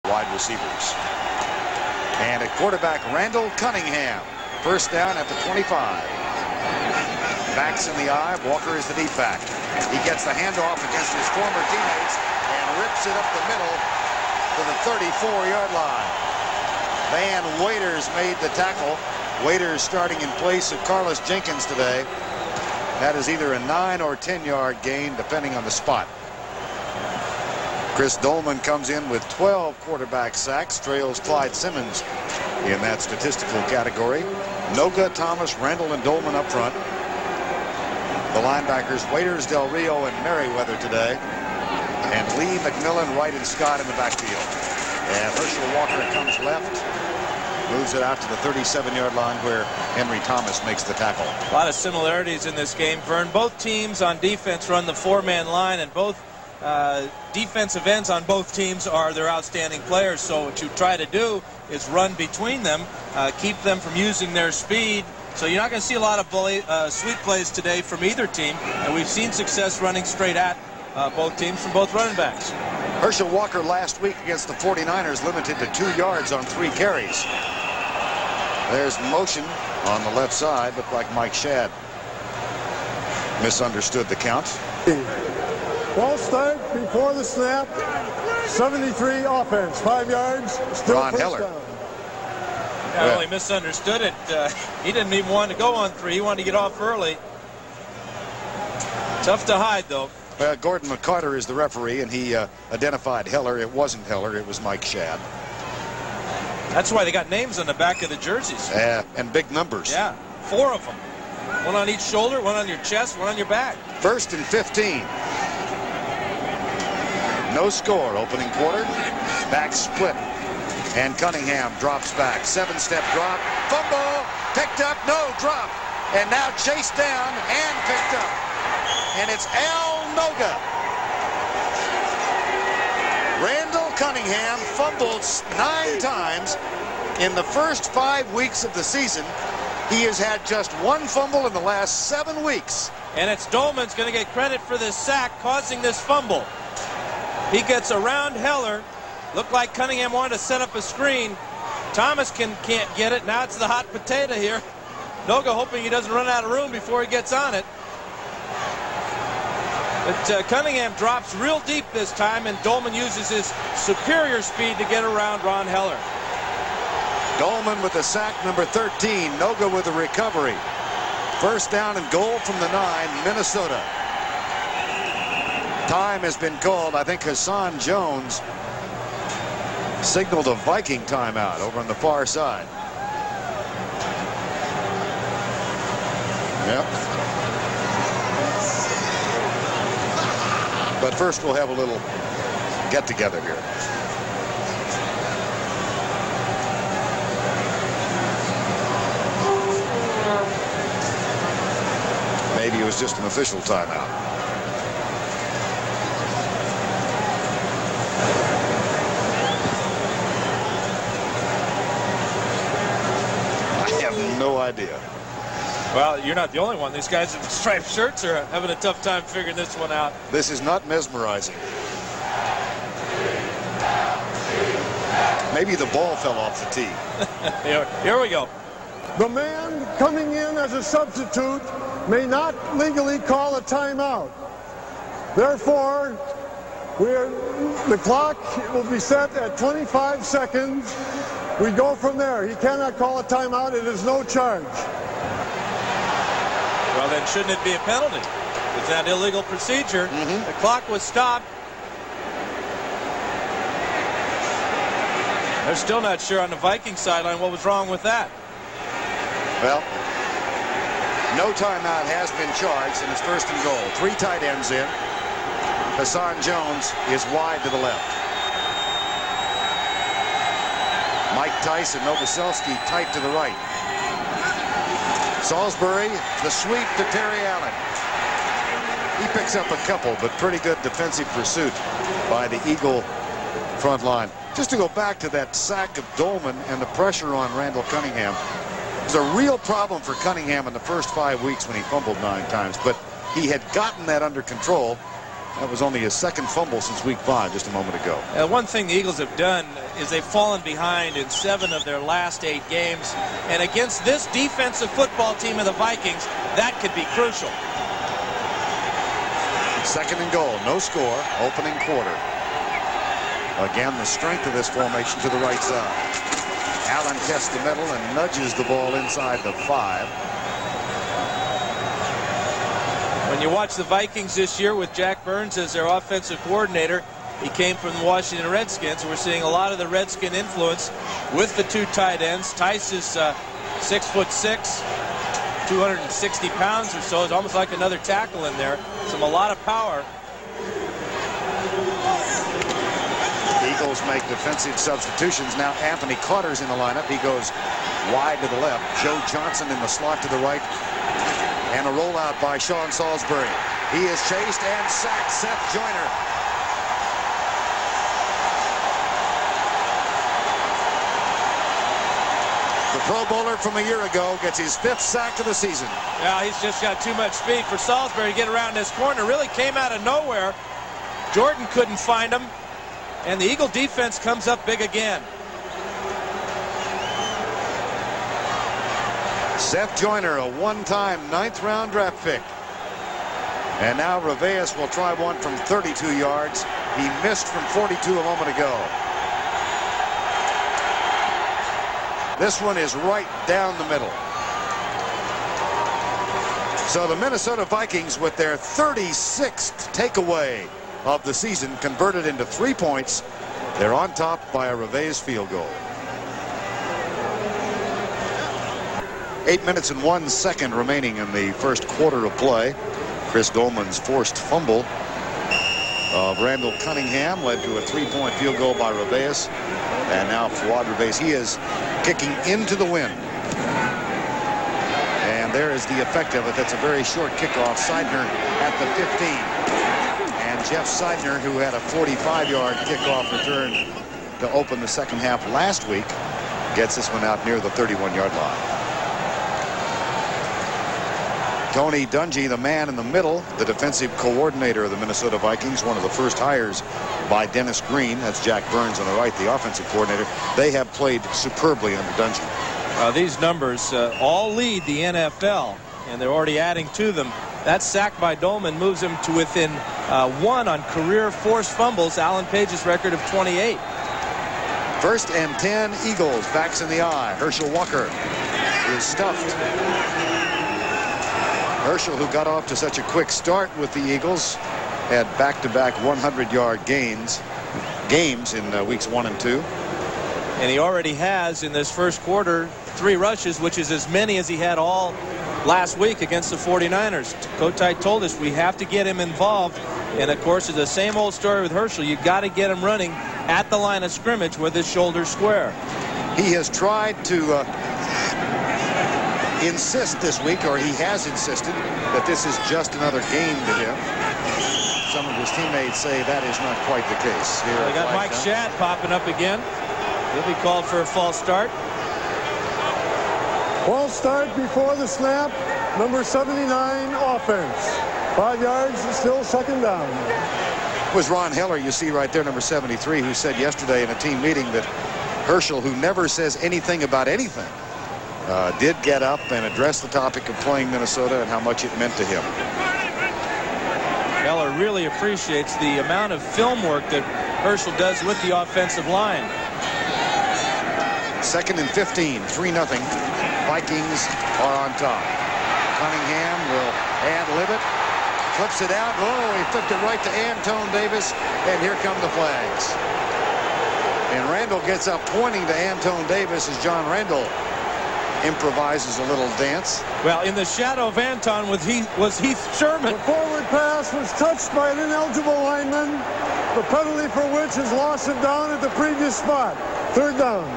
wide receivers. And at quarterback, Randall Cunningham. First down at the 25. Backs in the eye. Walker is the deep back. He gets the handoff against his former teammates and rips it up the middle to the 34-yard line. Van Waiters made the tackle. Waiters starting in place of Carlos Jenkins today. That is either a 9 or 10-yard gain, depending on the spot. Chris Dolman comes in with 12 quarterback sacks, trails Clyde Simmons in that statistical category. Noga, Thomas, Randall, and Dolman up front. The linebackers, Waiters, Del Rio, and Merriweather today. And Lee, McMillan, Wright, and Scott in the backfield. And Herschel Walker comes left. Moves it out to the 37-yard line where Henry Thomas makes the tackle. A lot of similarities in this game, Vern. Both teams on defense run the four-man line, and both defensive ends on both teams are their outstanding players. So what you try to do is run between them, keep them from using their speed. So you're not going to see a lot of sweep plays today from either team, and we've seen success running straight at both teams from both running backs. Herschel Walker last week against the 49ers limited to 2 yards on 3 carries. There's motion on the left side. Looked like Mike Shadd misunderstood the count. Ball start before the snap. 73 offense, 5 yards. Still Ron first Heller. down. Not only misunderstood it, he didn't even want to go on 3. He wanted to get off early. Tough to hide, though. Gordon McCarter is the referee, and he identified Heller. It wasn't Heller. It was Mike Shadd. That's why they got names on the back of the jerseys. And big numbers. Yeah, 4 of them. 1 on each shoulder, 1 on your chest, 1 on your back. 1st and 15. No score. Opening quarter. Back split. And Cunningham drops back. 7-step drop. Fumble. Picked up. No, drop. And now chased down and picked up. And it's Al Noga. Randall Cunningham fumbled 9 times in the first 5 weeks of the season. He has had just 1 fumble in the last 7 weeks. And it's Dolman's going to get credit for this sack causing this fumble. He gets around Heller. Looked like Cunningham wanted to set up a screen. Thomas can't get it. Now it's the hot potato here. Noga hoping he doesn't run out of room before he gets on it. But Cunningham drops real deep this time, and Dolman uses his superior speed to get around Ron Heller. Dolman with the sack number 13. Noga with the recovery. First down and goal from the 9, Minnesota. Time has been called. I think Hassan Jones signaled a Viking timeout over on the far side. Yep. But first we'll have a little get-together here. Maybe it was just an official timeout. I have no idea. Well, you're not the only one. These guys in the striped shirts are having a tough time figuring this one out. This is not mesmerizing. Maybe the ball fell off the tee. Here we go. The man coming in as a substitute may not legally call a timeout. Therefore, the clock will be set at 25 seconds. We go from there. He cannot call a timeout. It is no charge. Well, then shouldn't it be a penalty? It's that illegal procedure. The clock was stopped. They're still not sure on the Vikings sideline what was wrong with that. Well, no timeout has been charged, and it's 1st and goal. 3 tight ends in. Hassan Jones is wide to the left. Mike Tice and Novoselsky tight to the right. Salisbury, the sweep to Terry Allen. He picks up a couple, but pretty good defensive pursuit by the Eagle front line. Just to go back to that sack of Dolman and the pressure on Randall Cunningham. It was a real problem for Cunningham in the first 5 weeks when he fumbled 9 times, but he had gotten that under control. That was only his second fumble since week 5 just a moment ago. One thing the Eagles have done is they've fallen behind in 7 of their last 8 games. And against this defensive football team of the Vikings, that could be crucial. Second and goal, no score, opening quarter. Again, the strength of this formation to the right side. Allen tests the middle and nudges the ball inside the 5. When you watch the Vikings this year with Jack Burns as their offensive coordinator, he came from the Washington Redskins. We're seeing a lot of the Redskin influence with the 2 tight ends. Tice is 6'6", 260 pounds or so. It's almost like another tackle in there. A lot of power. Eagles make defensive substitutions. Now Anthony Carter's in the lineup. He goes wide to the left. Joe Johnson in the slot to the right. And a rollout by Sean Salisbury. He is chased and sacked. Seth Joyner. The Pro Bowler from a year ago gets his 5th sack of the season. Yeah, he's just got too much speed for Salisbury to get around this corner. Really came out of nowhere. Jordan couldn't find him. And the Eagle defense comes up big again. Seth Joyner, a one-time 9th-round draft pick. And now Reveas will try one from 32 yards. He missed from 42 a moment ago. This one is right down the middle. So the Minnesota Vikings, with their 36th takeaway of the season, converted into 3 points. They're on top by a Reveas field goal. 8 minutes and 1 second remaining in the first quarter of play. Chris Goldman's forced fumble of Randall Cunningham led to a 3-point field goal by Reveas. And now Fuad Reveas, he is kicking into the wind. And there is the effect of it. That's a very short kickoff. Seidner at the 15. And Jeff Seidner, who had a 45-yard kickoff return to open the second half last week, gets this one out near the 31-yard line. Tony Dungy, the man in the middle, the defensive coordinator of the Minnesota Vikings, one of the first hires by Dennis Green. That's Jack Burns on the right, the offensive coordinator. They have played superbly under Dungy. These numbers all lead the NFL, and they're already adding to them. That sack by Dolman moves him to within 1 on career forced fumbles, Alan Page's record of 28. 1st and 10 Eagles, backs in the eye. Herschel Walker is stuffed. Herschel, who got off to such a quick start with the Eagles, had back-to-back 100-yard games in weeks 1 and 2. And he already has, in this first quarter, 3 rushes, which is as many as he had all last week against the 49ers. Kotite told us we have to get him involved. And, of course, it's the same old story with Herschel. You've got to get him running at the line of scrimmage with his shoulders square. He has tried to insist this week, or he has insisted, that this is just another game to him. Some of his teammates say that is not quite the case. Here we got Mike Shadd popping up again. He'll be called for a false start. False start before the snap. Number 79 offense. 5 yards, still second down. It was Ron Heller, you see right there, number 73, who said yesterday in a team meeting that Herschel, who never says anything about anything, did get up and address the topic of playing Minnesota and how much it meant to him. Heller really appreciates the amount of film work that Herschel does with the offensive line. 2nd and 15, 3-0. Vikings are on top. Cunningham will ad-lib it, flips it out. Oh, he flipped it right to Antone Davis, and here come the flags. And Randall gets up pointing to Antone Davis as John Randall improvises a little dance. Well, in the shadow of Anton was Heath Sherman. The forward pass was touched by an ineligible lineman, the penalty for which is loss of down at the previous spot. 3rd down.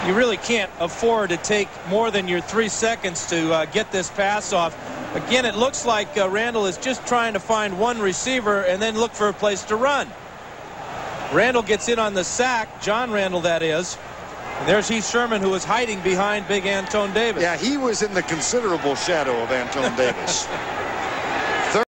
You really can't afford to take more than your 3 seconds to get this pass off. Again, it looks like Randall is just trying to find one receiver and then look for a place to run. Randall gets in on the sack, John Randall that is, And there's Heath Sherman, who was hiding behind big Antone Davis. Yeah, he was in the considerable shadow of Antone Davis.